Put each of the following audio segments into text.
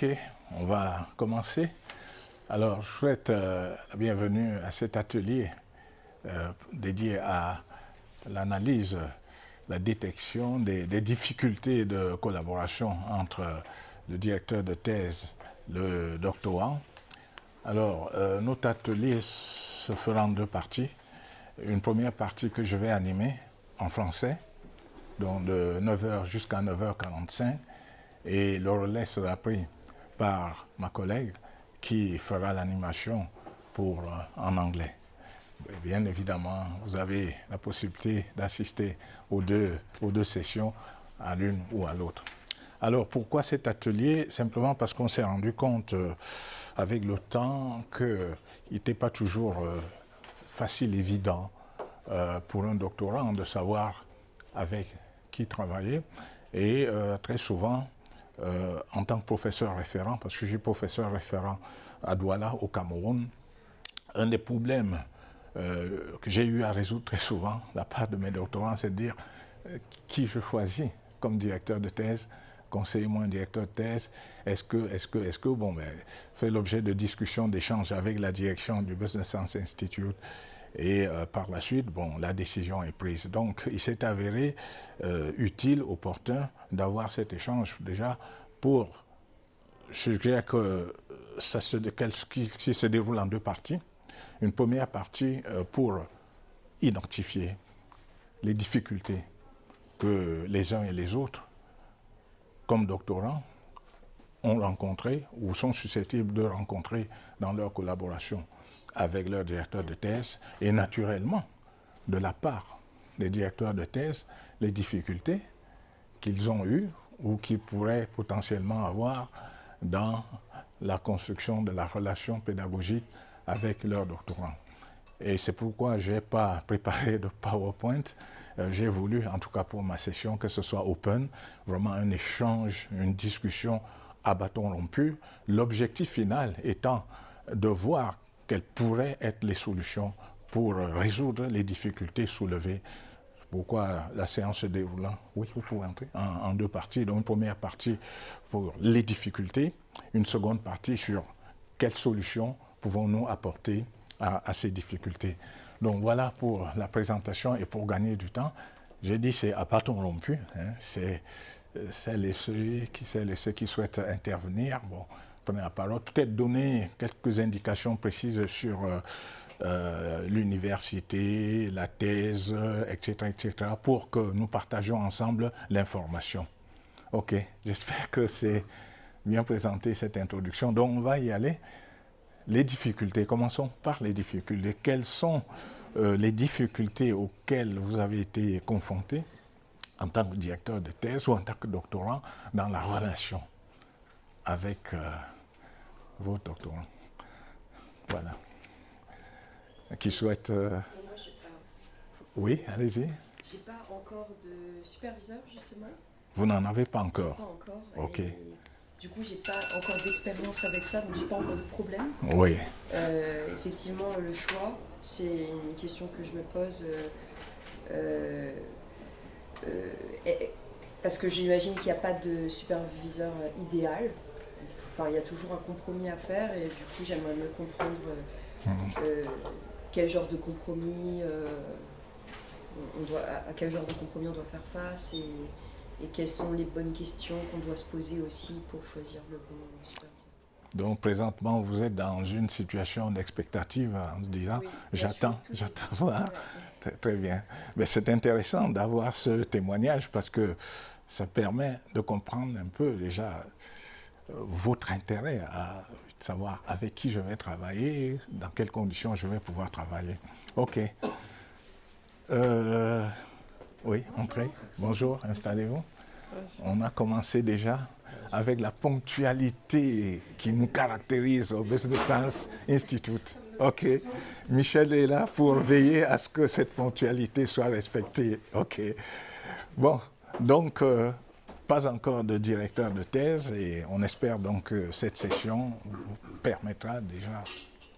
Ok, on va commencer. Alors, je souhaite la bienvenue à cet atelier dédié à l'analyse, la détection des difficultés de collaboration entre le directeur de thèse, le doctorant. Alors, notre atelier se fera en deux parties. Une première partie que je vais animer en français, donc de 9h jusqu'à 9h45, et le relais sera pris par ma collègue qui fera l'animation en anglais. Et bien évidemment, vous avez la possibilité d'assister aux deux sessions, à l'une ou à l'autre. Alors, pourquoi cet atelier? Simplement parce qu'on s'est rendu compte avec le temps qu'il n'était pas toujours facile, évident pour un doctorant de savoir avec qui travailler. Et très souvent, en tant que professeur référent, parce que je suis professeur référent à Douala, au Cameroun, un des problèmes que j'ai eu à résoudre très souvent de la part de mes doctorants, c'est de dire qui je choisis comme directeur de thèse, conseillez-moi un directeur de thèse, est-ce que, bon, ben, fait l'objet de discussions, d'échanges avec la direction du Business Science Institute, et par la suite, bon, la décision est prise. Donc, il s'est avéré utile, opportun d'avoir cet échange déjà pour suggérer que qui se déroule en deux parties. Une première partie pour identifier les difficultés que les uns et les autres, comme doctorants, ont rencontrées ou sont susceptibles de rencontrer dans leur collaboration avec leur directeur de thèse, et naturellement, de la part des directeurs de thèse, les difficultés qu'ils ont eues ou qu'ils pourraient potentiellement avoir dans la construction de la relation pédagogique avec leurs doctorants. Et c'est pourquoi je n'ai pas préparé de PowerPoint. J'ai voulu, en tout cas pour ma session, que ce soit open, vraiment un échange, une discussion à bâton rompu. L'objectif final étant de voir quelles pourraient être les solutions pour résoudre les difficultés soulevées. Pourquoi la séance se déroulant, oui, vous pouvez entrer, en deux parties. Donc une première partie pour les difficultés, une seconde partie sur quelles solutions pouvons-nous apporter à ces difficultés. Donc voilà pour la présentation, et pour gagner du temps, j'ai dit c'est à bâton rompu, hein, c'est celles et ceux qui souhaitent intervenir, bon, prenez la parole, peut-être donner quelques indications précises sur l'université, la thèse, etc., pour que nous partagions ensemble l'information. Ok, j'espère que c'est bien présenté cette introduction. Donc on va y aller. Les difficultés, commençons par les difficultés. Quelles sont les difficultés auxquelles vous avez été confrontés en tant que directeur de thèse ou en tant que doctorant dans la relation avec vos doctorants? Voilà. Qui souhaite... Moi, Oui, allez-y. j'ai pas encore de superviseur, justement. Vous n'en avez pas encore? Pas encore. Ok. Et du coup, j'ai pas encore d'expérience avec ça, donc j'ai pas encore de problème. Oui. Effectivement, le choix, c'est une question que je me pose. Parce que j'imagine qu'il n'y a pas de superviseur idéal. Enfin, il y a toujours un compromis à faire, et du coup, j'aimerais mieux comprendre quel genre de compromis à quel genre de compromis on doit faire face, et quelles sont les bonnes questions qu'on doit se poser aussi pour choisir le bon superviseur. Donc présentement, vous êtes dans une situation d'expectative en se disant, Oui, j'attends voir. Ouais. Très bien. Mais c'est intéressant d'avoir ce témoignage parce que ça permet de comprendre un peu déjà votre intérêt à savoir avec qui je vais travailler, dans quelles conditions je vais pouvoir travailler. Ok. Oui, entrez. Bonjour, installez-vous. On a commencé déjà avec la ponctualité qui nous caractérise au Business Science Institute. Ok. Michel est là pour veiller à ce que cette ponctualité soit respectée. Ok. Bon, donc, pas encore de directeur de thèse, et on espère donc que cette session vous permettra déjà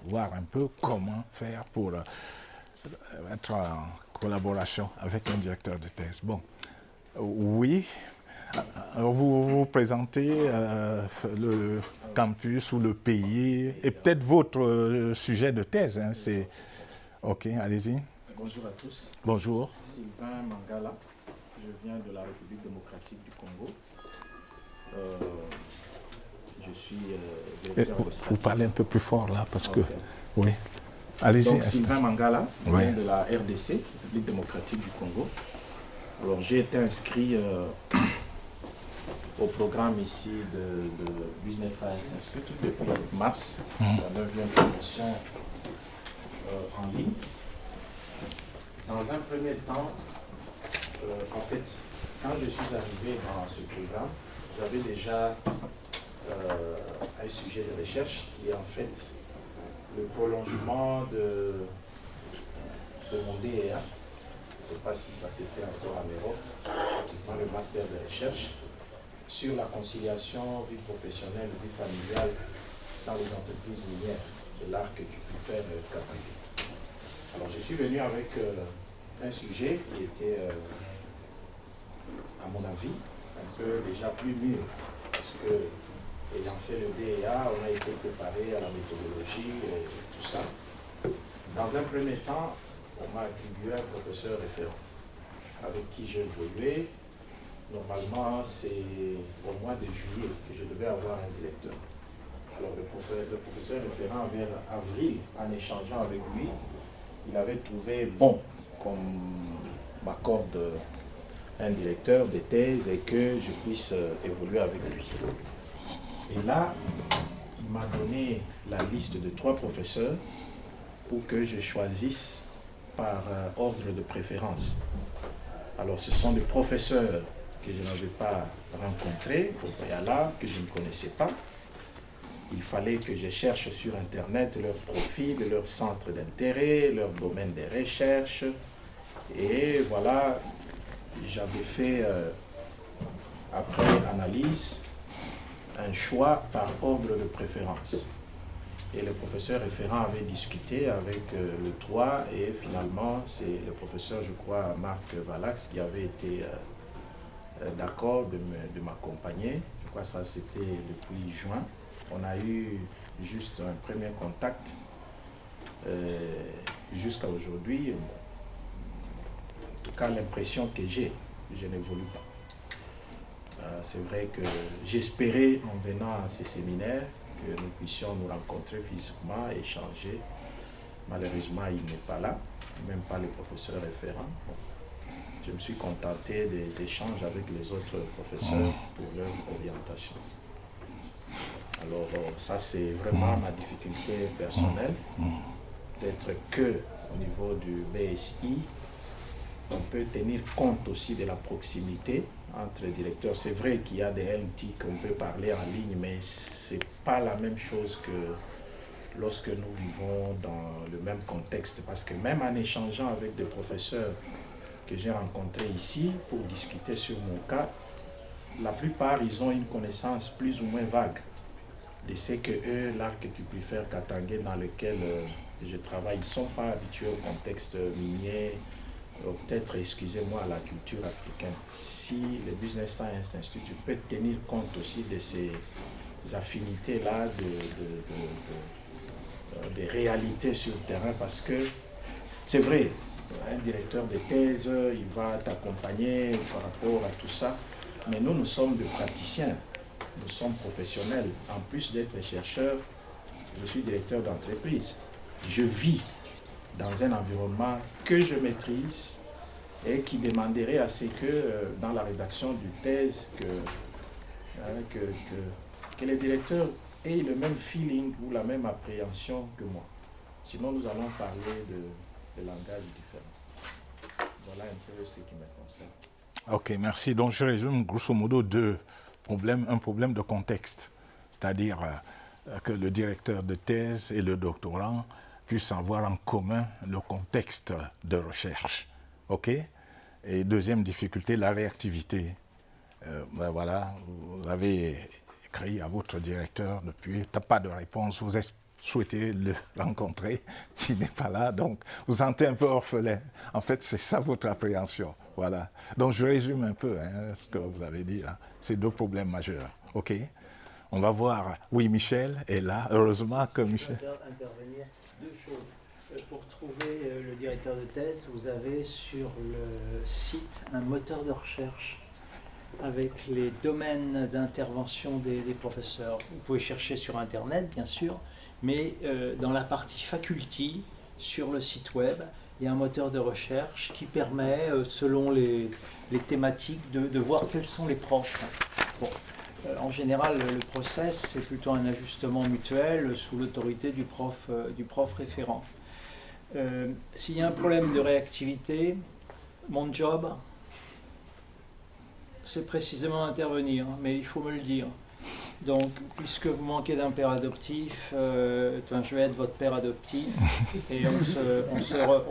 de voir un peu comment faire pour être en collaboration avec un directeur de thèse. Bon, oui. Alors vous présentez le campus ou le pays et peut-être votre sujet de thèse. Hein, c'est... Ok, allez-y. Bonjour à tous. Bonjour. Sylvain Mangala, je viens de la République démocratique du Congo. Je suis directeur Vous parlez un peu plus fort là parce que... Okay. Oui. Allez-y. Donc Sylvain Mangala, je Oui. viens de la RDC, République démocratique du Congo. Alors j'ai été inscrit au programme ici de Business Science Institute depuis mars, la 9e promotion en ligne. Dans un premier temps, en fait, quand je suis arrivé dans ce programme, j'avais déjà un sujet de recherche qui est en fait le prolongement de mon DEA. Je ne sais pas si ça s'est fait encore en Europe, pratiquement le master de recherche sur la conciliation vie professionnelle, vie familiale dans les entreprises minières de l'arc du Cupifère Katanga. Alors je suis venu avec un sujet qui était, à mon avis, un peu déjà plus mûr, parce que ayant fait le DEA, on a été préparé à la méthodologie et tout ça. Dans un premier temps, on m'a attribué un professeur référent avec qui j'ai évolué. Normalement, c'est au mois de juillet que je devais avoir un directeur. Alors le professeur référent, vers avril, en échangeant avec lui, il avait trouvé bon qu'on m'accorde un directeur de thèse et que je puisse évoluer avec lui. Et là, il m'a donné la liste de 3 professeurs pour que je choisisse par ordre de préférence. Alors ce sont des professeurs que je n'avais pas rencontrés au préalable, que je ne connaissais pas. Il fallait que je cherche sur Internet leur profil, leur centre d'intérêt, leur domaine de recherche. Et voilà, j'avais fait, après analyse, un choix par ordre de préférence. Et le professeur référent avait discuté avec le 3 et finalement, c'est le professeur, je crois, Marc Valax, qui avait été d'accord de m'accompagner. Je crois que ça, c'était depuis juin. On a eu juste un premier contact jusqu'à aujourd'hui. En tout cas, l'impression que j'ai, je n'évolue pas. C'est vrai que j'espérais, en venant à ces séminaires, que nous puissions nous rencontrer physiquement, échanger. Malheureusement, il n'est pas là, même pas le professeur référent. Bon. Je me suis contenté des échanges avec les autres professeurs pour leur orientation. Alors, ça, c'est vraiment ma difficulté personnelle. Peut-être qu'au niveau du BSI, on peut tenir compte aussi de la proximité entre les directeurs. C'est vrai qu'il y a des LT qu'on peut parler en ligne, mais ce n'est pas la même chose que lorsque nous vivons dans le même contexte. Parce que même en échangeant avec des professeurs que j'ai rencontrés ici pour discuter sur mon cas, la plupart, ils ont une connaissance plus ou moins vague de ce que eux, l'arc Cupifère Katanga dans lequel je travaille, ils ne sont pas habitués au contexte minier, peut-être, excusez-moi, à la culture africaine. Si le Business Science Institute peut tenir compte aussi de ces affinités-là, des réalités sur le terrain, parce que c'est vrai, un directeur de thèse, il va t'accompagner par rapport à tout ça, mais nous sommes des praticiens, nous sommes professionnels. En plus d'être chercheur, je suis directeur d'entreprise. Je vis dans un environnement que je maîtrise et qui demanderait à ce que, dans la rédaction d'une thèse, que les directeurs aient le même feeling ou la même appréhension que moi. Sinon, nous allons parler de langages différents. Voilà un peu ce qui me concerne. Ok, merci. Donc, je résume grosso modo 2 problèmes. Un problème de contexte, c'est-à-dire que le directeur de thèse et le doctorant puissent avoir en commun le contexte de recherche. Ok? Et deuxième difficulté, la réactivité. Voilà, vous avez écrit à votre directeur depuis, t'as pas de réponse, vous souhaitez le rencontrer, il n'est pas là, donc vous sentez un peu orphelin. En fait, c'est ça votre appréhension. Voilà. Donc je résume un peu ce que vous avez dit là. C'est 2 problèmes majeurs. OK. On va voir. Oui, Michel est là. Heureusement que Michel. Je vais intervenir 2 choses. Pour trouver le directeur de thèse, vous avez sur le site un moteur de recherche avec les domaines d'intervention des professeurs. Vous pouvez chercher sur Internet, bien sûr, mais dans la partie faculty, sur le site web, il y a un moteur de recherche qui permet, selon les thématiques, de voir quels sont les profs. Bon. En général, le process, c'est plutôt un ajustement mutuel sous l'autorité du prof référent. S'il y a un problème de réactivité, mon job, c'est précisément intervenir, mais il faut me le dire. Donc, puisque vous manquez d'un père adoptif, je vais être votre père adoptif, et on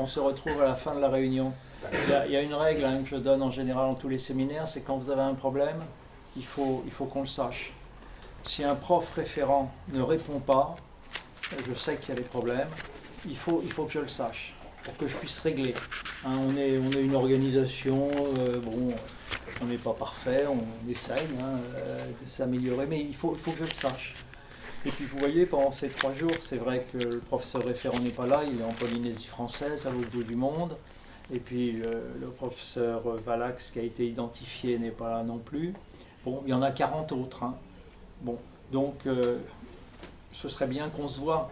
se retrouve à la fin de la réunion. Il y a une règle que je donne en général dans tous les séminaires, c'est quand vous avez un problème, il faut qu'on le sache. Si un prof référent ne répond pas, je sais qu'il y a des problèmes, il faut que je le sache, pour que je puisse régler. On est une organisation, on n'est pas parfait, on essaye de s'améliorer, mais il faut que je le sache. Et puis vous voyez, pendant ces 3 jours, c'est vrai que le professeur référent n'est pas là, il est en Polynésie française, à l'autre bout du monde. Et puis le professeur Valax, qui a été identifié, n'est pas là non plus. Bon, il y en a 40 autres. Bon, donc ce serait bien qu'on se voit.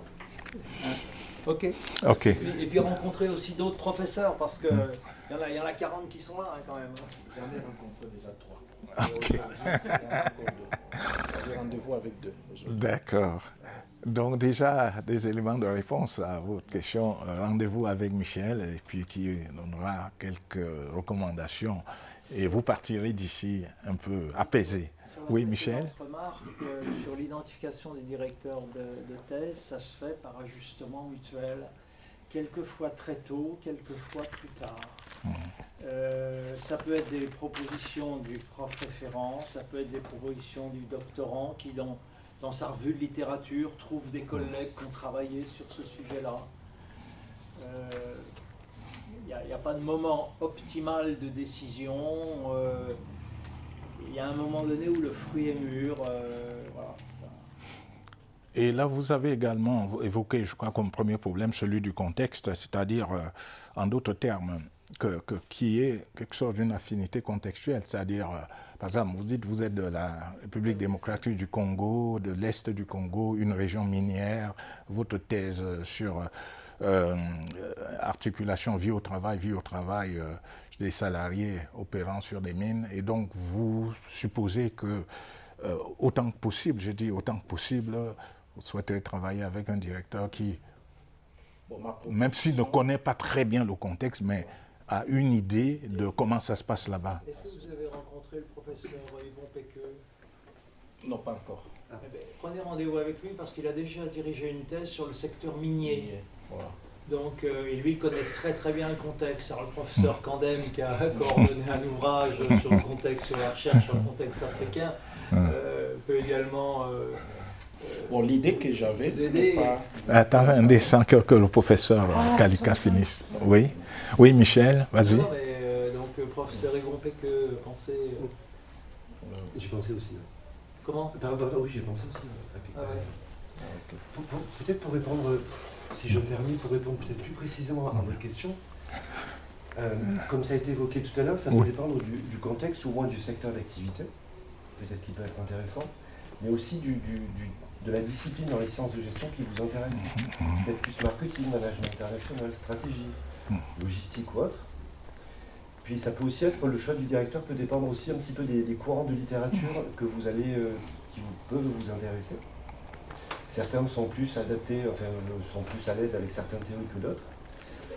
Ok. Et puis rencontrer aussi d'autres professeurs, parce que il y en a 40 qui sont là quand même. J'en ai rencontré déjà 3. J'ai rendez-vous avec 2. D'accord. Donc déjà, des éléments de réponse à votre question. Rendez-vous avec Michel, et puis qui donnera quelques recommandations. Et vous partirez d'ici un peu apaisé. Oui, Michel. Je remarque que sur l'identification des directeurs de thèse, ça se fait par ajustement mutuel, quelquefois très tôt, quelquefois plus tard. Ça peut être des propositions du prof référent, ça peut être des propositions du doctorant qui, dans sa revue de littérature, trouve des collègues qui ont travaillé sur ce sujet-là. Il n'y a pas de moment optimal de décision. Il y a un moment donné où le fruit est mûr. Voilà, ça. Et là, vous avez également évoqué, je crois, comme premier problème, celui du contexte, c'est-à-dire, en d'autres termes, qu'il y ait quelque chose d'une affinité contextuelle. C'est-à-dire, par exemple, vous dites que vous êtes de la République démocratique du Congo, de l'Est du Congo, une région minière, votre thèse sur articulation vie au travail des salariés opérant sur des mines, et donc vous supposez que autant que possible, vous souhaitez travailler avec un directeur qui, même s'il ne connaît pas très bien le contexte, mais a une idée de comment ça se passe là-bas. Est-ce que vous avez rencontré le professeur Yvon Péqueux? Non, pas encore. Prenez rendez-vous avec lui parce qu'il a déjà dirigé une thèse sur le secteur minier. Voilà. Donc, lui connaît très très bien le contexte. Alors, le professeur Candem, qui a coordonné un ouvrage sur le contexte, sur la recherche sur le contexte africain, peut également... l'idée que j'avais... Attends un dessin que le professeur Kalika finisse. Oui, Michel, vas-y. Non, mais, donc, le professeur Yvon Péqueux, pensez... J'ai pensé aussi. Comment? Oui, j'ai pensé aussi. Ah ouais. Peut-être pour répondre... Si je me permets, pour répondre peut-être plus précisément à votre question, comme ça a été évoqué tout à l'heure, ça peut dépendre du contexte ou moins du secteur d'activité, peut-être qui peut être intéressant, mais aussi de la discipline dans les sciences de gestion qui vous intéresse. Peut-être plus marketing, management international, stratégie, logistique ou autre. Puis ça peut aussi être, le choix du directeur peut dépendre aussi un petit peu des courants de littérature que vous allez, qui peuvent vous intéresser. Certains sont plus adaptés, sont plus à l'aise avec certaines théories que d'autres.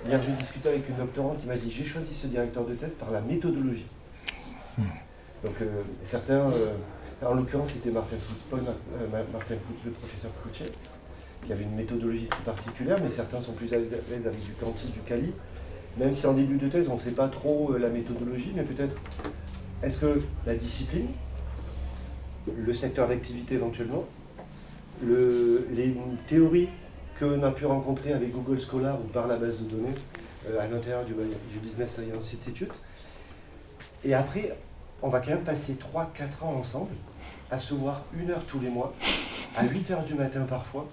Hier, j'ai discuté avec une doctorante qui m'a dit « J'ai choisi ce directeur de thèse par la méthodologie ». Donc certains, en l'occurrence c'était Martin Cloutier, le professeur Cloutier, qui avait une méthodologie très particulière, mais certains sont plus à l'aise avec du quanti, du quali. Même si en début de thèse on ne sait pas trop la méthodologie, mais peut-être est-ce que la discipline, le secteur d'activité éventuellement, les théories qu'on a pu rencontrer avec Google Scholar ou par la base de données à l'intérieur du Business Science Institute, Et après, on va quand même passer 3-4 ans ensemble, à se voir 1 heure tous les mois, à 8 heures du matin parfois.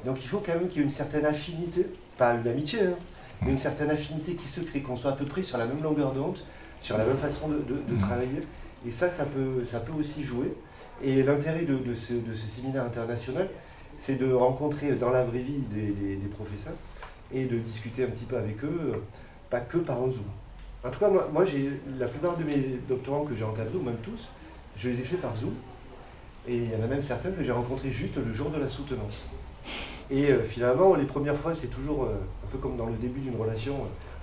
Donc il faut quand même qu'il y ait une certaine affinité, pas une amitié, hein, mais une certaine affinité qui se crée, qu'on soit à peu près sur la même longueur d'onde, sur la même façon de travailler. Et ça peut aussi jouer. Et l'intérêt de ce séminaire international, c'est de rencontrer dans la vraie vie des professeurs et de discuter un petit peu avec eux, pas que par un Zoom. En tout cas, moi la plupart de mes doctorants que j'ai encadrés, ou même tous, je les ai faits par Zoom. Et il y en a même certains que j'ai rencontrés juste le jour de la soutenance. Et finalement, les premières fois, c'est toujours un peu comme dans le début d'une relation,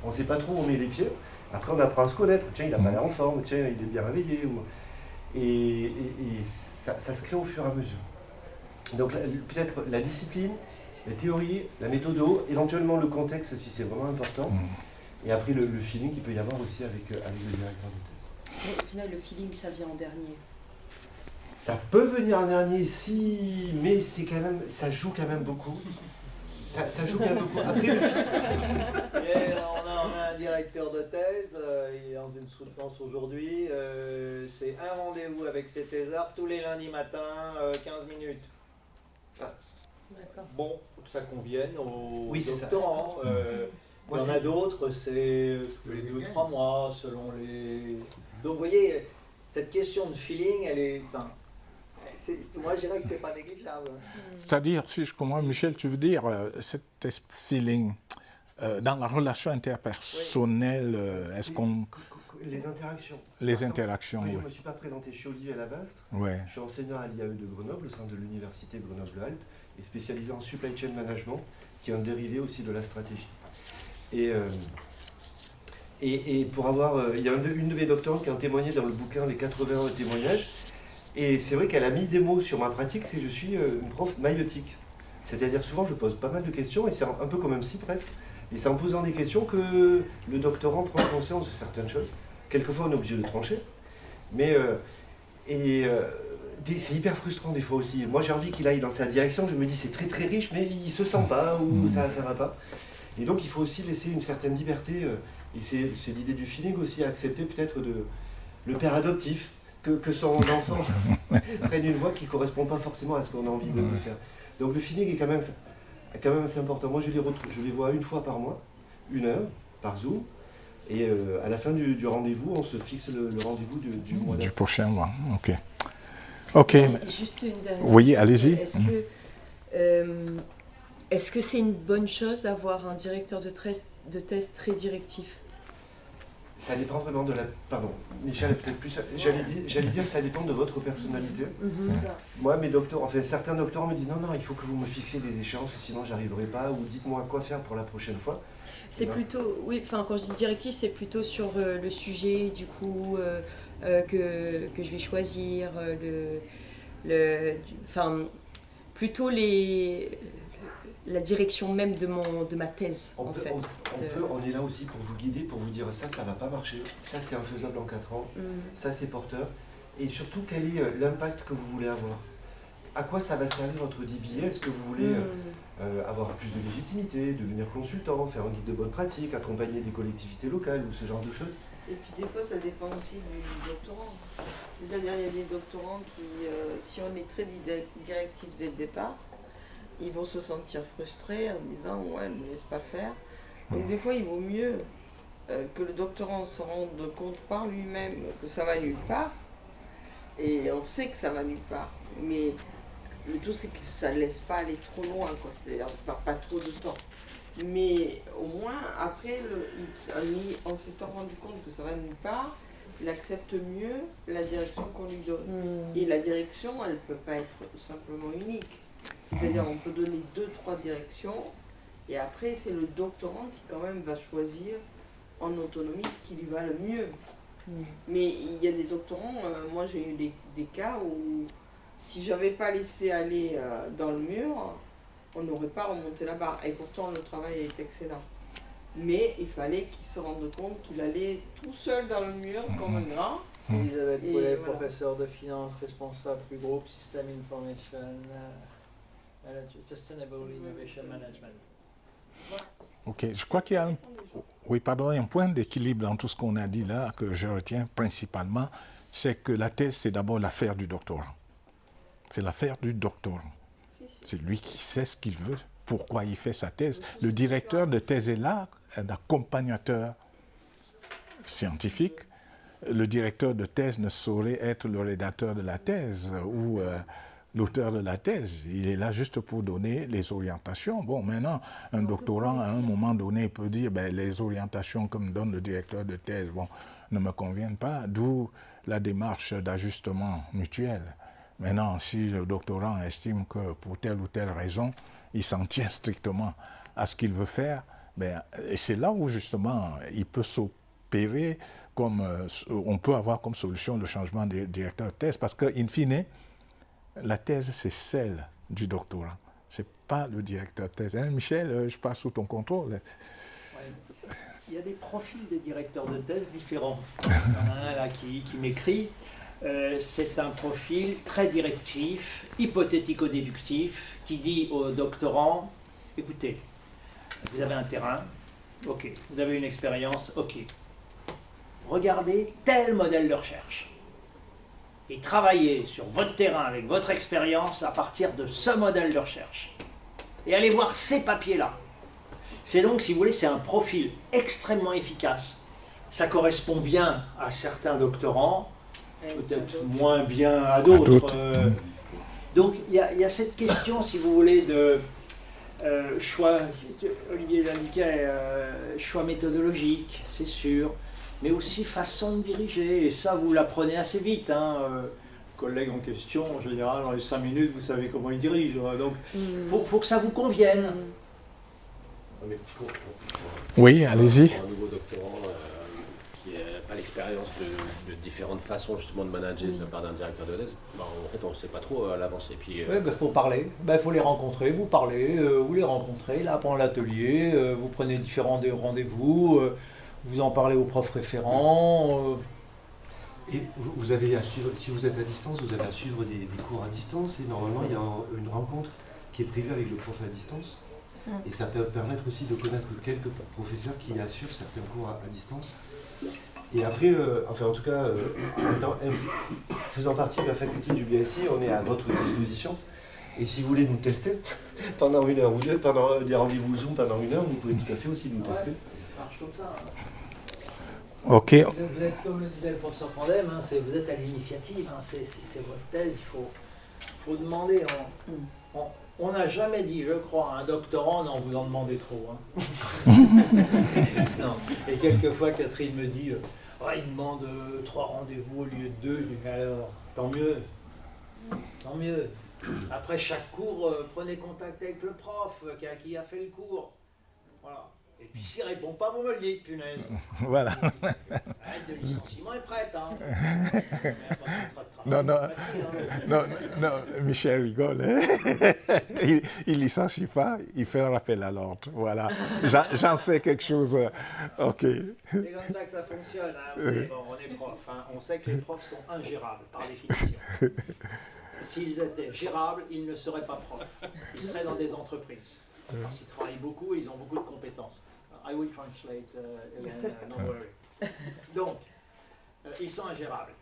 on ne sait pas trop où on met les pieds. Après, on apprend à se connaître. Tiens, il n'a pas l'air en forme, tiens, il est bien réveillé. Et ça se crée au fur et à mesure. Donc peut-être la discipline, la théorie, la méthode, éventuellement le contexte si c'est vraiment important. Et après le feeling qu'il peut y avoir aussi avec le directeur de thèse. Mais au final, le feeling, ça vient en dernier. Ça peut venir en dernier, si, mais c'est quand même, ça joue quand même beaucoup. Ça joue quand même beaucoup. Après le feeling. Et on a un directeur de thèse, il est dans une soutenance aujourd'hui. C'est un rendez-vous avec ses thésards tous les lundis matins, 15 minutes. D'accord. Bon, faut que ça convienne aux Oui, c'est doctorants. Il y en a d'autres, c'est tous les 2 ou 3 mois, selon les... Donc vous voyez, cette question de feeling, elle est... Enfin, moi je dirais que c'est pas négligeable. C'est-à-dire, si je comprends, Michel, tu veux dire, cet feeling, dans la relation interpersonnelle, est-ce qu'on... Les interactions. Les interactions, oui. oui. Je ne me suis pas présenté, je suis Olivier Lavastre. Ouais. Je suis enseignant à l'IAE de Grenoble, au sein de l'université Grenoble-Alpes, et spécialisé en supply chain management, qui est un dérivé aussi de la stratégie. Et pour avoir... il y a une de mes doctorantes qui a témoigné dans le bouquin Les 80 témoignages, et c'est vrai qu'elle a mis des mots sur ma pratique, c'est que je suis une prof maïotique. C'est-à-dire souvent je pose pas mal de questions, et c'est un peu comme un psy presque, et c'est en posant des questions que le doctorant prend conscience de certaines choses. Quelquefois on est obligé de trancher, mais c'est hyper frustrant des fois aussi. Moi j'ai envie qu'il aille dans sa direction, je me dis c'est très très riche, mais il se sent pas, ou ça va pas. Et donc il faut aussi laisser une certaine liberté, et c'est l'idée du feeling aussi, à accepter peut-être le père adoptif, que son enfant prenne une voix qui ne correspond pas forcément à ce qu'on a envie de faire. Donc le feeling est quand même assez important. Moi je les vois 1 fois par mois, 1 heure, par Zoom, et à la fin du rendez-vous, on se fixe le rendez-vous du mois Du d'après. prochain mois, ok. Ok. Juste une dernière. Oui, allez-y. Est-ce que c'est une bonne chose d'avoir un directeur de thèse très directif? Ça dépend vraiment de la... Pardon, Michel est peut-être plus... J'allais dire que ça dépend de votre personnalité. C'est ça. Moi, mes doctorants, enfin certains doctorants me disent non, il faut que vous me fixiez des échéances, sinon j'arriverai pas, ou dites-moi quoi faire pour la prochaine fois. C'est plutôt, oui, enfin quand je dis directif, c'est plutôt sur le sujet du coup que je vais choisir, plutôt la direction même de ma thèse On en peut- fait. on est là aussi pour vous guider, pour vous dire ça va pas marcher, ça c'est infaisable en 4 ans, ça c'est porteur, et surtout quel est l'impact que vous voulez avoir. À quoi ça va servir votre DBA? Est-ce que vous voulez avoir plus de légitimité, devenir consultant, faire un guide de bonne pratique, accompagner des collectivités locales ou ce genre de choses? Et puis des fois, ça dépend aussi du doctorant. C'est-à-dire, il y a des doctorants qui, si on est très directif dès le départ, ils vont se sentir frustrés en disant « ouais, elle ne me laisse pas faire ». Donc des fois, il vaut mieux que le doctorant se rende compte par lui-même que ça va nulle part. Et on sait que ça va nulle part. Mais le tout, c'est que ça ne laisse pas aller trop loin, quoi. C'est-à-dire, on ne perd pas trop de temps. Mais au moins, après, en s'étant rendu compte que ça va nulle part, il accepte mieux la direction qu'on lui donne. Et la direction, elle ne peut pas être simplement unique. C'est-à-dire, on peut donner 2-3 directions, et après, c'est le doctorant qui, quand même, va choisir en autonomie ce qui lui va le mieux. Mais il y a des doctorants, moi j'ai eu des cas où si j'avais pas laissé aller dans le mur, on n'aurait pas remonté la barre. Et pourtant le travail est excellent. Mais il fallait qu'il se rende compte qu'il allait tout seul dans le mur comme un grand. Elisabeth Et Paulet, voilà. professeure de finance, responsable du groupe System Information, Sustainable Innovation Management. Ok, je crois qu'il y a un point d'équilibre dans tout ce qu'on a dit là, que je retiens principalement, c'est que la thèse, c'est d'abord l'affaire du doctorant. C'est l'affaire du doctorant. C'est lui qui sait ce qu'il veut, pourquoi il fait sa thèse. Le directeur de thèse est là, un accompagnateur scientifique. Le directeur de thèse ne saurait être le rédacteur de la thèse ou l'auteur de la thèse. Il est là juste pour donner les orientations. Bon, maintenant, un doctorant, à un moment donné, peut dire les orientations que me donne le directeur de thèse ne me conviennent pas, d'où la démarche d'ajustement mutuel. Maintenant, si le doctorant estime que pour telle ou telle raison, il s'en tient strictement à ce qu'il veut faire, et c'est là où justement il peut s'opérer comme on peut avoir comme solution le changement de directeur de thèse, parce qu'in fine, la thèse, c'est celle du doctorant. Ce n'est pas le directeur de thèse. Hein, Michel, je passe sous ton contrôle. Ouais. Il y a des profils de directeurs de thèse différents. Il y en a un là qui m'écrit. C'est un profil très directif, hypothético-déductif, qui dit au doctorant, écoutez, vous avez un terrain, ok. Vous avez une expérience, ok. Regardez tel modèle de recherche. Et travaillez sur votre terrain avec votre expérience à partir de ce modèle de recherche. Et allez voir ces papiers-là. C'est donc, si vous voulez, c'est un profil extrêmement efficace. Ça correspond bien à certains doctorants, peut-être moins bien à d'autres. Donc il y a cette question, si vous voulez, de choix, Olivier l'indiquait, choix méthodologique, c'est sûr, mais aussi façon de diriger, et ça vous l'apprenez assez vite. Le collègue en question, en général, dans les 5 minutes, vous savez comment il dirige. Donc il faut que ça vous convienne. Oui, allez-y. Pour un nouveau doctorant qui n'a pas l'expérience de différentes façons justement de manager de la part d'un directeur de thèse, en fait on ne sait pas trop à l'avance. Et puis faut parler, faut les rencontrer, vous parlez, vous les rencontrez, là pendant l'atelier, vous prenez différents rendez-vous, vous en parlez au prof référent. Et vous avez à suivre, si vous êtes à distance, vous avez à suivre des cours à distance, et normalement il y a une rencontre qui est prévue avec le prof à distance. Et ça peut permettre aussi de connaître quelques professeurs qui assurent certains cours à distance. Et après, en tout cas, faisant partie de la faculté du BSI, on est à votre disposition. Et si vous voulez nous tester pendant 1 heure ou 2, pendant des rendez-vous Zoom pendant 1 heure, vous pouvez tout à fait aussi nous tester. Ça marche comme ça. Ok. Vous êtes, comme le disait le professeur Pandem, vous êtes à l'initiative, c'est votre thèse, il faut demander. On n'a jamais dit, je crois, à un doctorant, non, vous en demandez trop. Non. Et quelquefois, Catherine me dit, il demande 3 rendez-vous au lieu de 2. Je lui dis, alors, tant mieux. Tant mieux. Après chaque cours, prenez contact avec le prof qui a fait le cours. Voilà. Et puis s'il ne répond pas, vous me le dites, punaise. Voilà. L'aide de licenciement est prête, hein. Non, Michel rigole. Il licencie pas, il fait un rappel à l'ordre. Voilà. J'en sais quelque chose. Ok. C'est comme ça que ça fonctionne. Hein. On est prof. Hein. On sait que les profs sont ingérables, par définition. S'ils étaient gérables, ils ne seraient pas profs. Ils seraient dans des entreprises. Parce qu'ils travaillent beaucoup et ils ont beaucoup de compétences. I will translate, no worry. Donc, ils sont ingérables.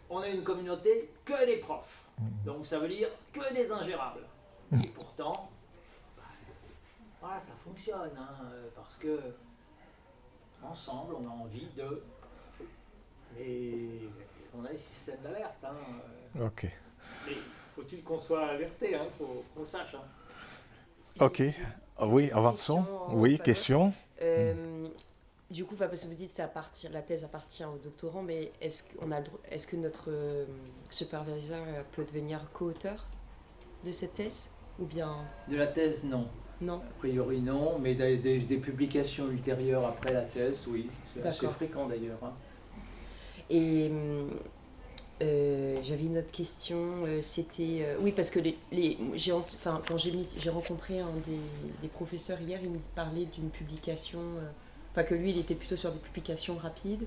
On a une communauté que des profs. Donc ça veut dire que des ingérables. Et pourtant, voilà, ça fonctionne. Parce que, ensemble, on a envie de... Mais on a des systèmes d'alerte. Ok. Mais faut-il qu'on soit alerté, il faut qu'on le sache. Ok. Oui, avançons. Oui, question. Du coup, parce que vous dites que la thèse appartient au doctorant, mais est-ce que notre superviseur peut devenir co-auteur de cette thèse ou bien... De la thèse, non. Non. A priori, non, mais des publications ultérieures après la thèse, oui. C'est assez fréquent d'ailleurs. Et j'avais une autre question, c'était... oui, parce que quand j'ai rencontré un des professeurs hier, il me parlait d'une publication... que lui, il était plutôt sur des publications rapides.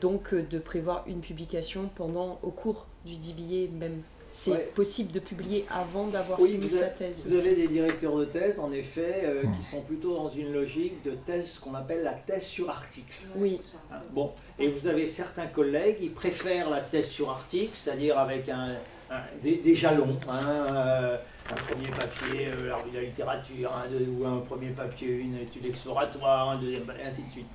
Donc, de prévoir une publication au cours du DBA même. c'est Ouais. possible de publier avant d'avoir Oui, fini vous sa avez, thèse. vous avez des directeurs de thèse, en effet, qui sont plutôt dans une logique de thèse qu'on appelle la thèse sur article. Oui. Hein, bon, et vous avez certains collègues, ils préfèrent la thèse sur article, c'est-à-dire avec des jalons, un premier papier, la revue de la littérature, ou un premier papier, une étude exploratoire, un deuxième, et ainsi de suite.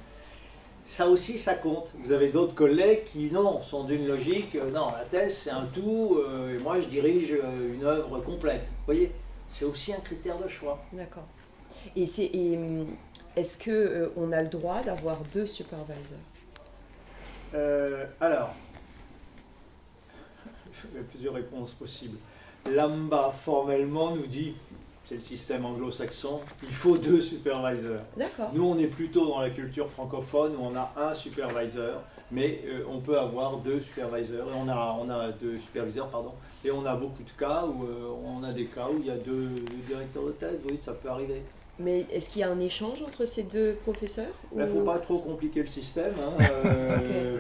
Ça aussi, ça compte. Vous avez d'autres collègues qui, non, sont d'une logique, non, la thèse, c'est un tout, et moi, je dirige une œuvre complète. Vous voyez, c'est aussi un critère de choix. D'accord. Est-ce qu'on a le droit d'avoir 2 supervisors? Alors, il y a plusieurs réponses possibles. L'AMBA, formellement, nous dit, c'est le système anglo-saxon, il faut 2 supervisors. D'accord. Nous, on est plutôt dans la culture francophone où on a un supervisor, mais on peut avoir 2 supervisors, et on a 2 superviseurs, pardon, et on a beaucoup de cas où on a des cas où il y a 2 directeurs de thèse, oui, ça peut arriver. Mais est-ce qu'il y a un échange entre ces 2 professeurs? Il ne faut pas trop compliquer le système.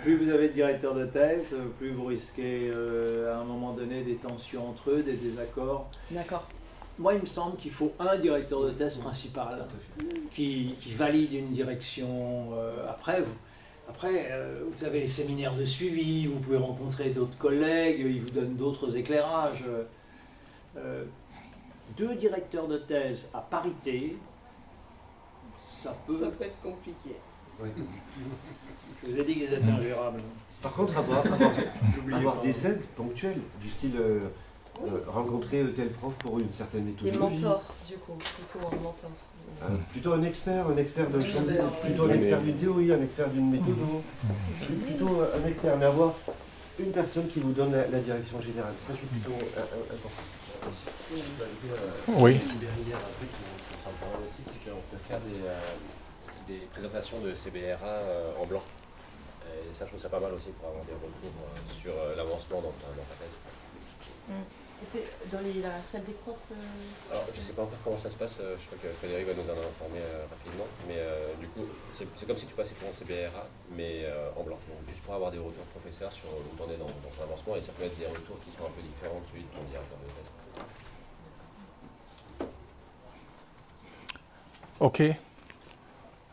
Plus vous avez de directeurs de thèse, plus vous risquez à un moment donné des tensions entre eux, des désaccords. D'accord. Moi, il me semble qu'il faut un directeur de thèse principal qui valide une direction. Après, vous avez les séminaires de suivi, vous pouvez rencontrer d'autres collègues, ils vous donnent d'autres éclairages. 2 directeurs de thèse à parité, ça peut être compliqué. Je vous ai dit qu'ils étaient ingérables. Par contre, avoir des aides ponctuelles, du style rencontrer tel prof pour une certaine Des méthodologie. mentors, du coup, plutôt un mentor. Plutôt un expert de Expert, plutôt un expert d'une théorie, un expert d'une méthode. Plutôt un expert, mais avoir une personne qui vous donne la direction générale. Ça, c'est plutôt important. Oui. Hier, un truc qui me semble pas mal aussi, c'est qu'on peut faire des présentations de CBRA en blanc. Et ça, je trouve ça pas mal aussi pour avoir des retours sur l'avancement dans ta thèse. C'est dans la salle des profs Alors, je sais pas encore comment ça se passe, je crois que Frédéric va nous en informer rapidement, mais du coup, c'est comme si tu passais pour un CBRA, mais en blanc. Donc, juste pour avoir des retours de professeurs sur où t'en es dans ton avancement, et ça peut être des retours qui sont un peu différents de celui de ton directeur de thèse. Ok.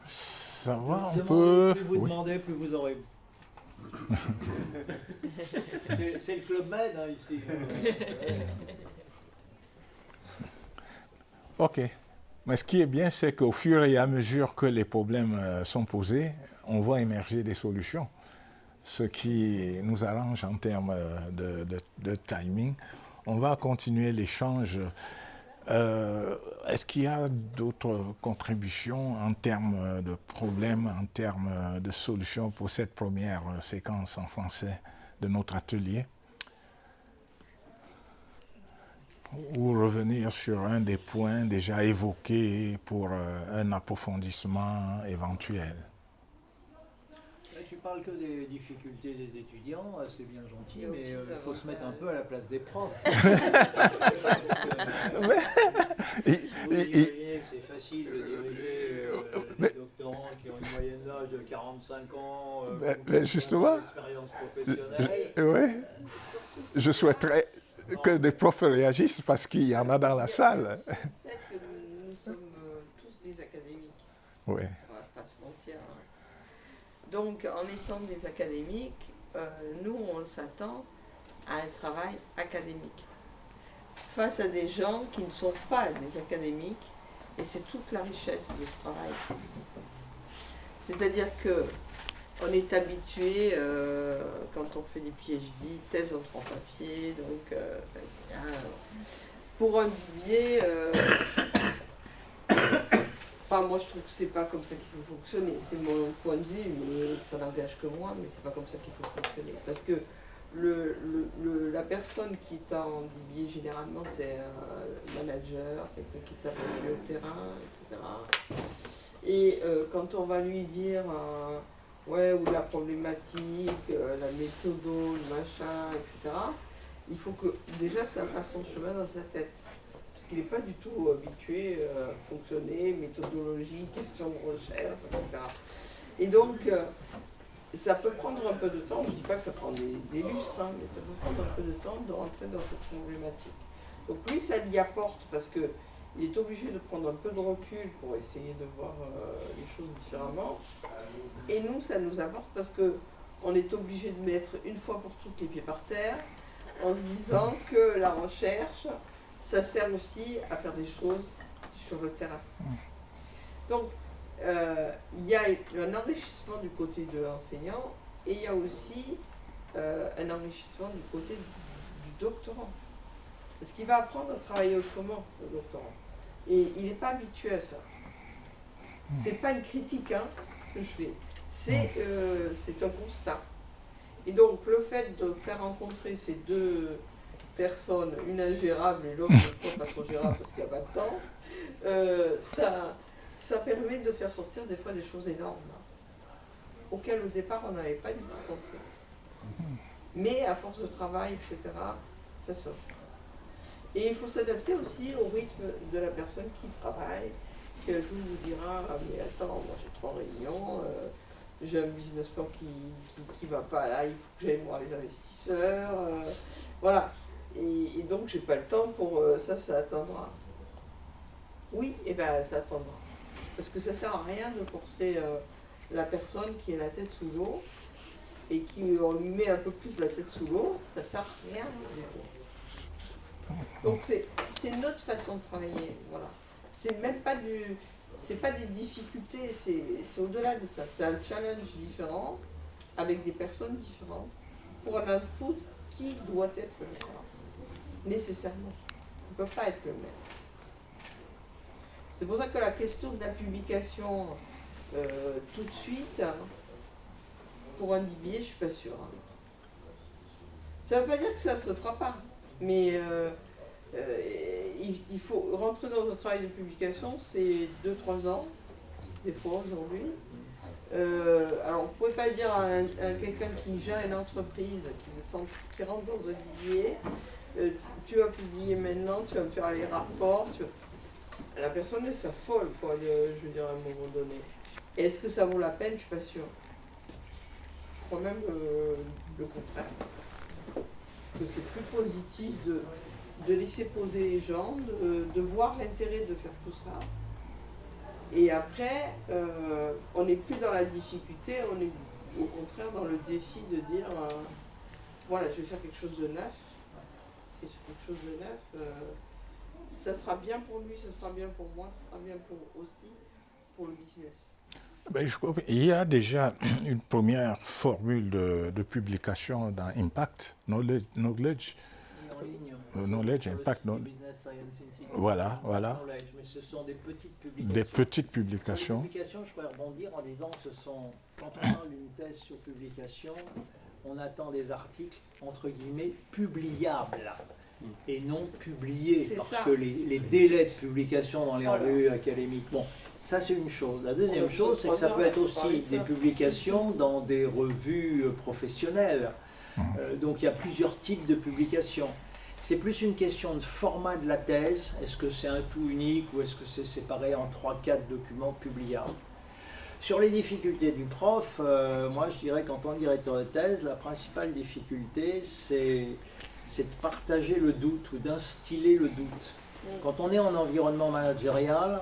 Ça va, on Plus peut... vous Oui. demandez, plus vous aurez. C'est le Club Med ici. Ok. Mais ce qui est bien, c'est qu'au fur et à mesure que les problèmes sont posés, on voit émerger des solutions. Ce qui nous arrange en termes de timing. On va continuer l'échange. Est-ce qu'il y a d'autres contributions en termes de problèmes, en termes de solutions pour cette première séquence en français de notre atelier? Ou revenir sur un des points déjà évoqués pour un approfondissement éventuel? Là, tu parles que des difficultés des étudiants, c'est bien gentil, Il y a mais aussi il des faut se mettre un avantages. peu à la place des profs. Vous Et- imaginez que c'est facile de diriger des doctorants qui ont une moyenne d'âge de 45 ans, mais justement, expérience professionnelle. Oui, je souhaiterais que des profs réagissent parce qu'il y en a dans la salle. Le fait que nous sommes tous des académiques, Oui. on va pas se mentir. Donc, en étant des académiques, nous, on s'attend à un travail académique. Face à des gens qui ne sont pas des académiques, et c'est toute la richesse de ce travail. C'est-à-dire que on est habitué, quand on fait des PhD, thèse en 3 papiers, donc pour un Duvier, enfin, moi je trouve que c'est pas comme ça qu'il faut fonctionner. C'est mon point de vue, mais ça n'engage que moi, mais c'est pas comme ça qu'il faut fonctionner. Parce que la personne qui est en DBA, généralement, c'est un manager, quelqu'un qui tape au terrain, etc. Et quand on va lui dire, ouais, ou la problématique, la méthodo, le machin, etc., il faut que déjà ça fasse son chemin dans sa tête. Parce qu'il n'est pas du tout habitué à fonctionner, méthodologie, question de recherche, etc. Et donc, ça peut prendre un peu de temps, je ne dis pas que ça prend des lustres, hein, mais ça peut prendre un peu de temps de rentrer dans cette problématique. Donc lui, ça l'y apporte parce qu'il est obligé de prendre un peu de recul pour essayer de voir les choses différemment. Et nous, ça nous apporte parce qu'on est obligé de mettre une fois pour toutes les pieds par terre en se disant que la recherche, ça sert aussi à faire des choses sur le terrain. Donc, il y a un enrichissement du côté de l'enseignant et il y a aussi un enrichissement du côté du doctorant. Parce qu'il va apprendre à travailler autrement, le doctorant. Et il n'est pas habitué à ça. C'est pas une critique hein, que je fais, c'est un constat. Et donc, le fait de faire rencontrer ces deux personnes, une ingérable et l'autre pas trop gérable parce qu'il n'y a pas de temps, ça permet de faire sortir des fois des choses énormes, auxquelles au départ on n'avait pas du tout pensé. Mais à force de travail, etc., ça sort. Et il faut s'adapter aussi au rythme de la personne qui travaille, qui un jour vous dira ah, mais attends, moi j'ai 3 réunions, j'ai un business plan qui va pas là, il faut que j'aille voir les investisseurs, voilà. Et donc j'ai pas le temps pour ça attendra. Oui, et ben ça attendra. Parce que ça sert à rien de forcer la personne qui a la tête sous l'eau et qui on lui met un peu plus la tête sous l'eau, ça sert à rien du tout. Donc c'est notre façon de travailler, voilà. C'est même pas c'est pas des difficultés, c'est au-delà de ça. C'est un challenge différent, avec des personnes différentes, pour un output qui doit être différent, nécessairement. Il ne peut pas être le même. C'est pour ça que la question de la publication tout de suite, pour un DBA, je ne suis pas sûre. Ça ne veut pas dire que ça ne se fera pas, mais il faut rentrer dans un travail de publication, c'est 2-3 ans, des fois aujourd'hui. Alors, vous ne pouvez pas dire à quelqu'un qui gère une entreprise, qui rentre dans un DBA, tu vas publier maintenant, tu vas me faire les rapports. La personne elle s'affole, quoi, je veux dire, à un moment donné. Est-ce que ça vaut la peine? Je ne suis pas sûre. Je crois même le contraire. Que c'est plus positif de laisser poser les gens, de voir l'intérêt de faire tout ça. Et après, on n'est plus dans la difficulté, on est au contraire dans le défi de dire voilà, je vais faire quelque chose de neuf. Et sur quelque chose de neuf, ça sera bien pour lui, ça sera bien pour moi, ça sera bien aussi pour le business. Ben, il y a déjà une première formule de publication dans Impact, Knowledge. En ligne. Knowledge, Impact, Business Science Institute. Voilà. Knowledge, mais ce sont des petites publications. Des petites publications. Les publications, je pourrais rebondir en disant que ce sont, quand on parle d'une thèse sur publication, on attend des articles, entre guillemets, publiables et non publiés, C'est parce ça. que les délais de publication dans les revues académiques, bon, ça c'est une chose. La deuxième chose, c'est que ça peut être aussi des publications dans des revues professionnelles. Donc il y a plusieurs types de publications. C'est plus une question de format de la thèse. Est-ce que c'est un tout unique ou est-ce que c'est séparé en 3-4 documents publiables? Sur les difficultés du prof, moi je dirais qu'en tant que directeur de thèse, la principale difficulté c'est de partager le doute ou d'instiller le doute. Quand on est en environnement managérial,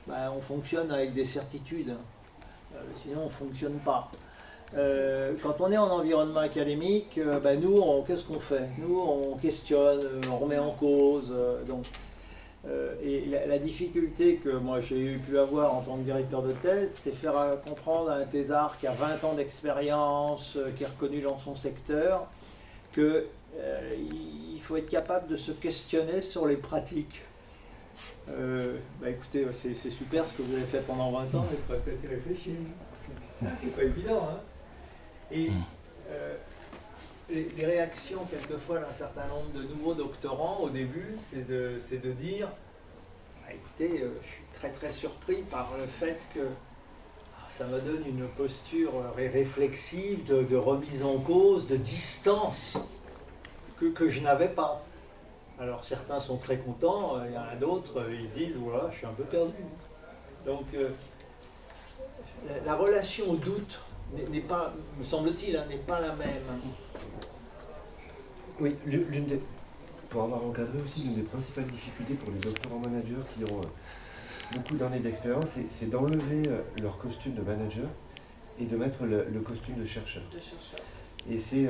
ben, on fonctionne avec des certitudes, sinon on ne fonctionne pas. Quand on est en environnement académique, ben nous, qu'est-ce qu'on fait? Nous, on questionne, on remet en cause. Et la difficulté que moi j'ai pu avoir en tant que directeur de thèse, c'est faire comprendre à un thésard qui a 20 ans d'expérience, qui est reconnu dans son secteur, qu'il faut être capable de se questionner sur les pratiques. Bah écoutez, c'est super ce que vous avez fait pendant 20 ans, mais il faudrait peut-être y réfléchir. C'est pas évident, hein. Et les réactions quelquefois d'un certain nombre de nouveaux doctorants au début, c'est de dire bah, écoutez, je suis très très surpris par le fait que ça me donne une posture réflexive, de remise en cause, de distance que je n'avais pas. Alors certains sont très contents, il y en a d'autres, ils disent voilà, je suis un peu perdu. Donc la relation au doute n'est pas, me semble-t-il, n'est pas la même. Oui, pour avoir encadré aussi, l'une des principales difficultés pour les doctorants managers qui ont beaucoup d'années d'expérience, c'est d'enlever leur costume de manager et de mettre le costume de chercheur. Et c'est,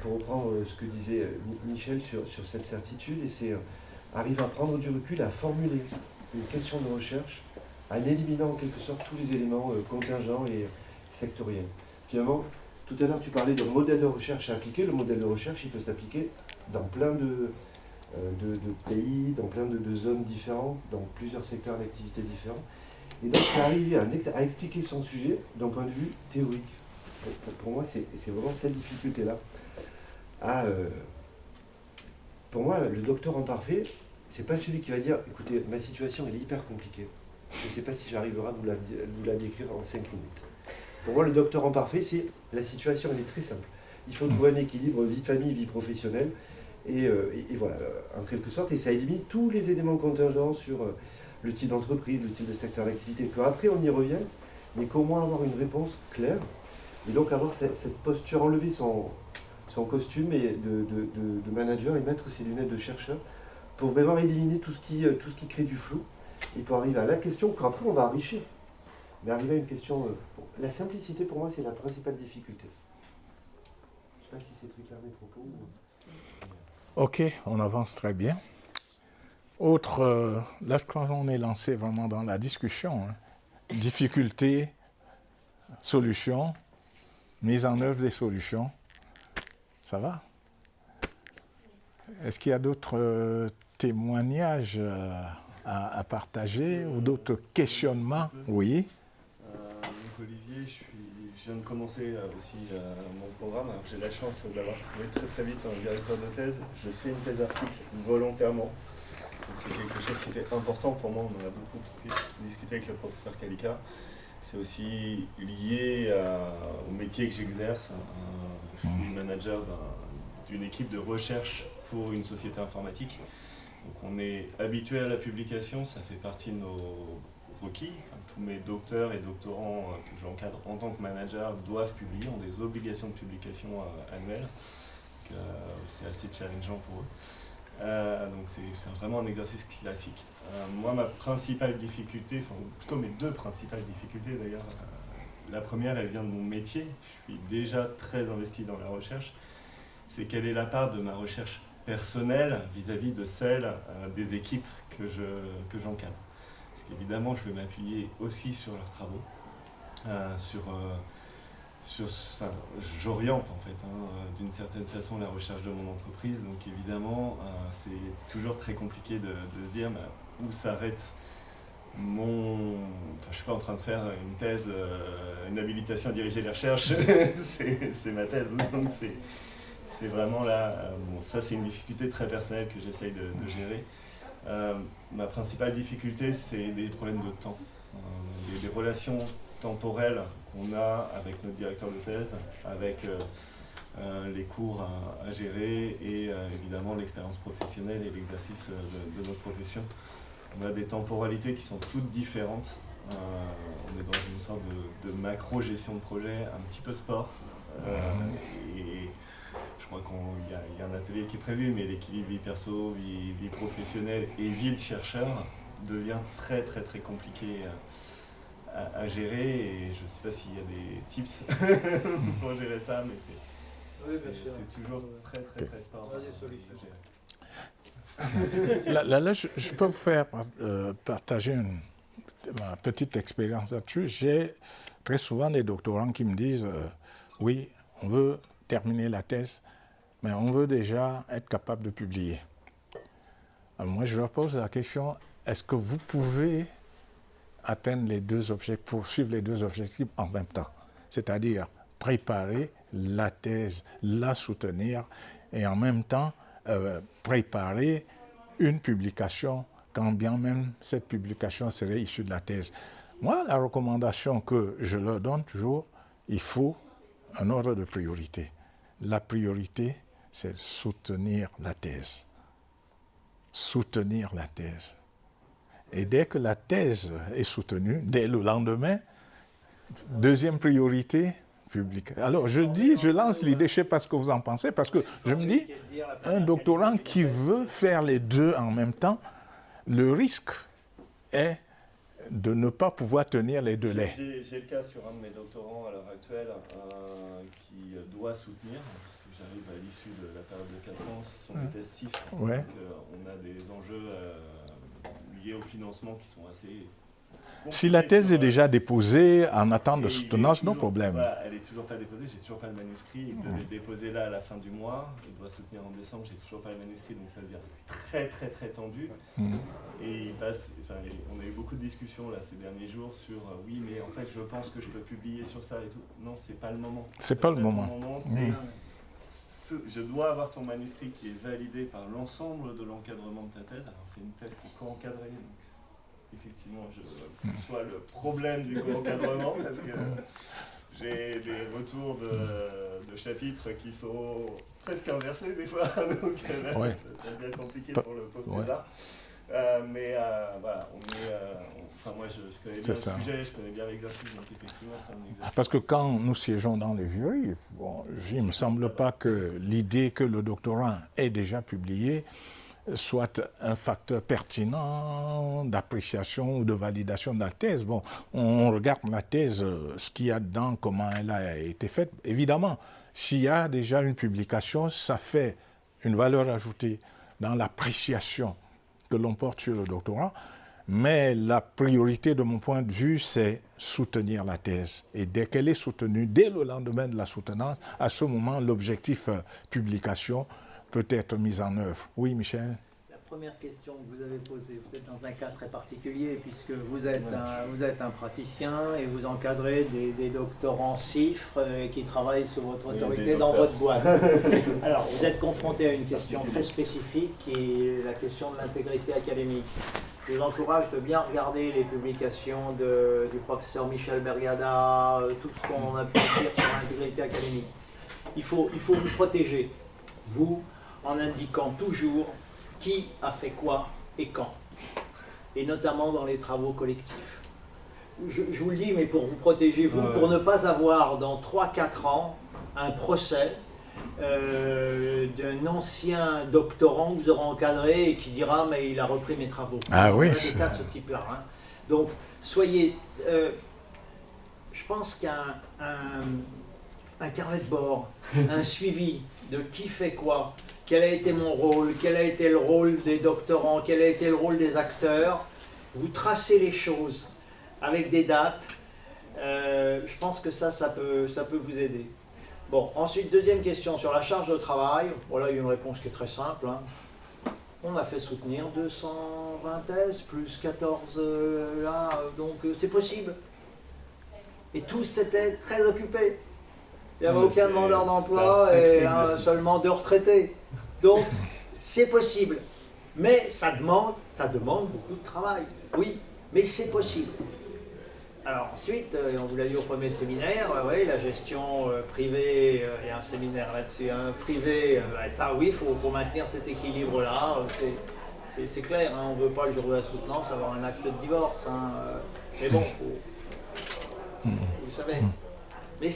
pour reprendre ce que disait Michel sur cette certitude, et c'est arriver à prendre du recul, à formuler une question de recherche en éliminant en quelque sorte tous les éléments contingents et sectoriels. Finalement, tout à l'heure tu parlais de modèle de recherche à appliquer. Le modèle de recherche, il peut s'appliquer dans plein de pays, dans plein de zones différentes, dans plusieurs secteurs d'activité différents. Et donc c'est arriver à expliquer son sujet d'un point de vue théorique. Pour moi, c'est vraiment cette difficulté-là. Pour moi, le doctorant parfait, c'est pas celui qui va dire, écoutez, ma situation elle est hyper compliquée. Je ne sais pas si j'arriverai à vous la décrire en 5 minutes. Pour moi, le doctorant parfait, c'est la situation elle est très simple. Il faut trouver un équilibre vie famille, vie professionnelle. Et voilà, en quelque sorte, et ça élimine tous les éléments contingents sur le type d'entreprise, le type de secteur d'activité. Qu'après on y revienne, mais qu'au moins avoir une réponse claire. Et donc avoir cette posture, enlever son costume et de manager et mettre ses lunettes de chercheur pour vraiment éliminer tout ce qui crée du flou et pour arriver à la question qu'après on va enrichir. Mais arriver à une question... la simplicité pour moi c'est la principale difficulté. Je ne sais pas si c'est très clair mes propos. Ok, on avance très bien. Là quand on est lancé vraiment dans la discussion, difficulté, solution, mise en œuvre des solutions, ça va. Est-ce qu'il y a d'autres témoignages à partager ou d'autres questionnements? Oui. Donc Olivier, je viens de commencer aussi mon programme. J'ai la chance d'avoir trouvé très vite un directeur de thèse. Je fais une thèse article volontairement. Donc c'est quelque chose qui était important pour moi. On en a beaucoup discuté avec le professeur Kalika. C'est aussi lié au métier que j'exerce. Je suis manager d'une équipe de recherche pour une société informatique. Donc on est habitué à la publication, ça fait partie de nos requis. Enfin, tous mes docteurs et doctorants que j'encadre en tant que manager doivent publier, ont des obligations de publication annuelles. C'est assez challengeant pour eux. Donc c'est vraiment un exercice classique. Moi, ma principale difficulté, enfin plutôt mes deux principales difficultés d'ailleurs, la première elle vient de mon métier. Je suis déjà très investi dans la recherche. C'est quelle est la part de ma recherche personnelle vis-à-vis de celle des équipes que j'encadre. Parce qu'évidemment, je vais m'appuyer aussi sur leurs travaux, j'oriente en fait d'une certaine façon la recherche de mon entreprise. Donc évidemment, c'est toujours très compliqué de se dire où s'arrête je suis pas en train de faire une thèse, une habilitation à diriger les recherches, c'est ma thèse, donc c'est vraiment là, ça c'est une difficulté très personnelle que j'essaye de gérer. Ma principale difficulté, c'est des problèmes de temps, des relations temporelles qu'on a avec notre directeur de thèse, avec les cours à gérer et évidemment l'expérience professionnelle et l'exercice de notre profession. On a des temporalités qui sont toutes différentes. On est dans une sorte de macro-gestion de projet, un petit peu sport. Et je crois qu'il y a un atelier qui est prévu, mais l'équilibre vie perso, vie professionnelle et vie de chercheur devient très très très compliqué à gérer. Et je ne sais pas s'il y a des tips pour gérer ça, mais c'est toujours très très très sport. On a des solutions. Là, je peux vous faire partager ma petite expérience là-dessus. J'ai très souvent des doctorants qui me disent oui, on veut terminer la thèse, mais on veut déjà être capable de publier. Alors moi, je leur pose la question, est-ce que vous pouvez atteindre les deux objectifs, poursuivre les deux objectifs en même temps? C'est-à-dire préparer la thèse, la soutenir et en même temps préparer une publication, quand bien même cette publication serait issue de la thèse. Moi, la recommandation que je leur donne toujours, il faut un ordre de priorité. La priorité, c'est soutenir la thèse. Soutenir la thèse. Et dès que la thèse est soutenue, dès le lendemain, deuxième priorité, public. Alors je lance l'idée, je ne sais pas ce que vous en pensez, parce que je me dis, un doctorant qui veut faire les deux en même temps, le risque est de ne pas pouvoir tenir les deux laits. J'ai le cas sur un de mes doctorants à l'heure actuelle qui doit soutenir, parce que j'arrive à l'issue de la période de 4 ans, ce sont des tests CIF. Ouais. Donc on a des enjeux liés au financement qui sont assez... Si la thèse est déjà déposée en attente de soutenance, non problème. Voilà, elle n'est toujours pas déposée, j'ai toujours pas le manuscrit. Il devait le déposer là à la fin du mois. Il doit soutenir en décembre, j'ai toujours pas le manuscrit, donc ça veut dire très tendu. Et on a eu beaucoup de discussions là ces derniers jours sur oui, mais en fait je pense que je peux publier sur ça et tout. Non, c'est pas le moment. C'est pas le moment. Je dois avoir ton manuscrit qui est validé par l'ensemble de l'encadrement de ta thèse. Alors c'est une thèse qui est co-encadrée, donc effectivement, je reçois le problème du co-encadrement parce que j'ai des retours de chapitres qui sont presque inversés des fois, donc ça devient compliqué pour le post-thésard. Voilà, moi je connais bien le sujet, je connais bien l'exercice, donc effectivement c'est un exercice. Parce que quand nous siégeons dans les jurys, il ne me semble pas que l'idée que le doctorant ait déjà publié soit un facteur pertinent d'appréciation ou de validation de la thèse. Bon, on regarde la thèse, ce qu'il y a dedans, comment elle a été faite. Évidemment, s'il y a déjà une publication, ça fait une valeur ajoutée dans l'appréciation que l'on porte sur le doctorat. Mais la priorité de mon point de vue, c'est soutenir la thèse. Et dès qu'elle est soutenue, dès le lendemain de la soutenance, à ce moment, l'objectif publication peut être mise en œuvre. Oui, Michel? La première question que vous avez posée, vous êtes dans un cas très particulier puisque vous êtes un praticien et vous encadrez des doctorants CIFRE qui travaillent sous votre autorité dans votre boîte. Alors, vous êtes confronté à une question très spécifique qui est la question de l'intégrité académique. Je vous encourage de bien regarder les publications du professeur Michel Bergada, tout ce qu'on a pu dire sur l'intégrité académique. Il faut vous protéger, vous, en indiquant toujours qui a fait quoi et quand, et notamment dans les travaux collectifs. Je vous le dis, mais pour vous protéger, vous, pour ne pas avoir dans 3-4 ans un procès d'un ancien doctorant que vous aurez encadré et qui dira « mais il a repris mes travaux ». Ah oui. Il y a des cas de ce type-là. Hein. Donc, soyez... je pense qu'un carnet de bord, un suivi de qui fait quoi, quel a été mon rôle, quel a été le rôle des doctorants, quel a été le rôle des acteurs, vous tracez les choses avec des dates, je pense que ça peut vous aider. Bon, ensuite, deuxième question sur la charge de travail. Voilà, il y a une réponse qui est très simple. Hein. On a fait soutenir 220 thèses, plus 14 là, donc c'est possible. Et tous étaient très occupés. Il n'y avait aucun demandeur d'emploi et seulement 2 retraités. Donc, c'est possible. Mais ça demande beaucoup de travail. Oui, mais c'est possible. Alors ensuite, on vous l'a dit au premier séminaire, la gestion privée, il y a un séminaire là-dessus, privé, ça oui, il faut maintenir cet équilibre-là, c'est clair, hein, on ne veut pas le jour de la soutenance avoir un acte de divorce, hein, mais bon, vous savez. Mais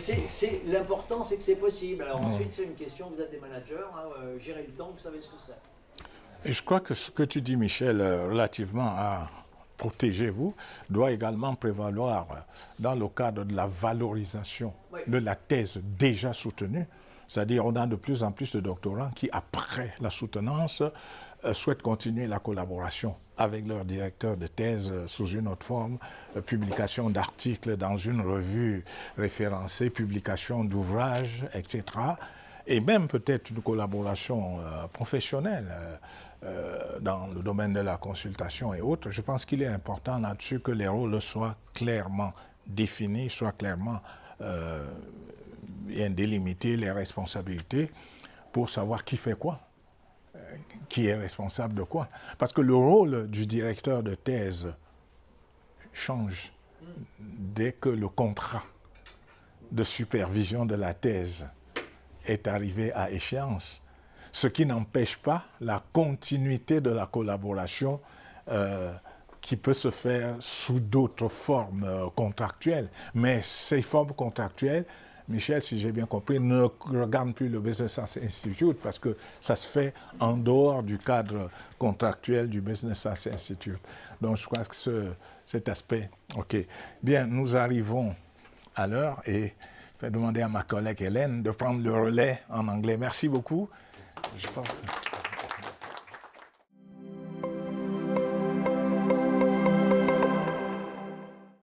l'important, c'est que c'est possible. Alors ensuite, c'est une question, vous êtes des managers, hein, gérez le temps, vous savez ce que c'est. Et je crois que ce que tu dis, Michel, relativement à protégez-vous, doit également prévaloir dans le cadre de la valorisation de la thèse déjà soutenue. C'est-à-dire on a de plus en plus de doctorants qui, après la soutenance, souhaitent continuer la collaboration avec leur directeur de thèse sous une autre forme, publication d'articles dans une revue référencée, publication d'ouvrages, etc. Et même peut-être une collaboration professionnelle dans le domaine de la consultation et autres. Je pense qu'il est important là-dessus que les rôles soient clairement définis, soient clairement bien délimités, les responsabilités, pour savoir qui fait quoi, qui est responsable de quoi. Parce que le rôle du directeur de thèse change dès que le contrat de supervision de la thèse est arrivé à échéance. Ce qui n'empêche pas la continuité de la collaboration qui peut se faire sous d'autres formes contractuelles. Mais ces formes contractuelles Michel, si j'ai bien compris, ne regarde plus le Business Science Institute parce que ça se fait en dehors du cadre contractuel du Business Science Institute. Donc, je crois que cet aspect, OK. Bien, nous arrivons à l'heure et je vais demander à ma collègue Hélène de prendre le relais en anglais. Merci beaucoup. Je pense...